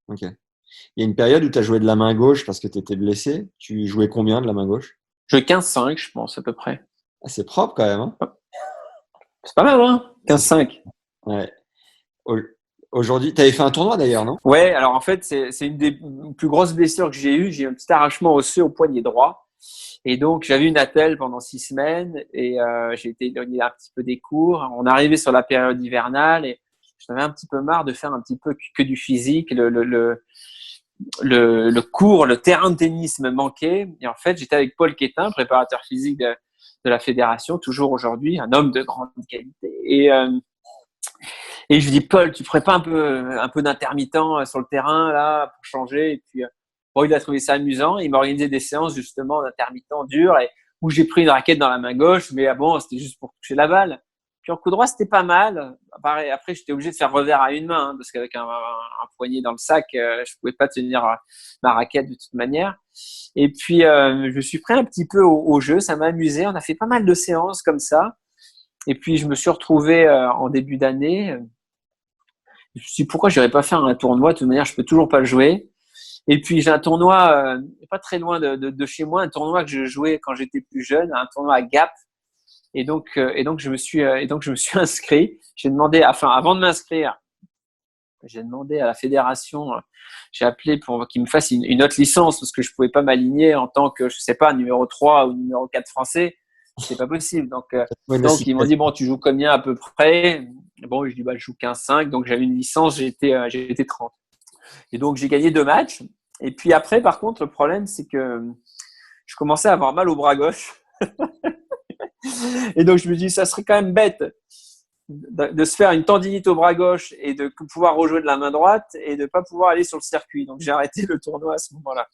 Ok. Il y a une période où tu as joué de la main gauche parce que tu étais blessé. Tu jouais combien de la main gauche? Je 15-5, je pense, à peu près. Ah, c'est propre quand même, hein? C'est pas mal, hein? 15-5. Ouais. Au- Aujourd'hui, tu avais fait un tournoi d'ailleurs, non? Ouais, alors en fait, c'est une des plus grosses blessures que j'ai eues. J'ai eu un petit arrachement osseux au poignet droit. Et donc, j'avais une attelle pendant 6 semaines et j'ai été éloigné un petit peu des cours. On arrivait sur la période hivernale et j'en avais un petit peu marre de faire un petit peu que du physique. Le cours, le terrain de tennis me manquait. Et en fait, j'étais avec Paul Quétin, préparateur physique de la fédération, toujours aujourd'hui, un homme de grande qualité. Et je lui dis, Paul, tu ferais pas un peu d'intermittent sur le terrain, là, pour changer? Et puis, bon, il a trouvé ça amusant. Il m'a organisé des séances, justement, d'intermittent dur et où j'ai pris une raquette dans la main gauche, mais bon, c'était juste pour toucher la balle. Puis en coup droit, c'était pas mal. Après, j'étais obligé de faire revers à une main, hein, parce qu'avec un poignet dans le sac, je pouvais pas tenir ma raquette de toute manière. Et puis, je me suis pris un petit peu au jeu, ça m'a amusé. On a fait pas mal de séances comme ça. Et puis, je me suis retrouvé en début d'année. Je me suis dit, pourquoi je n'irais pas faire un tournoi? De toute manière, je peux toujours pas le jouer. Et puis, j'ai un tournoi pas très loin de chez moi, un tournoi que je jouais quand j'étais plus jeune, un tournoi à Gap. Et donc, je me suis inscrit. J'ai demandé, enfin, avant de m'inscrire, j'ai demandé à la fédération, j'ai appelé pour qu'ils me fassent une autre licence parce que je pouvais pas m'aligner en tant que, je sais pas, numéro 3 ou numéro 4 français. C'était pas possible. Ouais, une Donc ils m'ont assimilation. dit, bon, tu joues combien à peu près? Bon, je dis, bah, je joue 15-5. Donc j'avais une licence, j'ai été 30. Et donc j'ai gagné 2 matchs. Et puis après, par contre, le problème, c'est que je commençais à avoir mal au bras gauche. Et donc je me dis, ça serait quand même bête de se faire une tendinite au bras gauche et de pouvoir rejouer de la main droite et de pas pouvoir aller sur le circuit. Donc j'ai arrêté le tournoi à ce moment-là.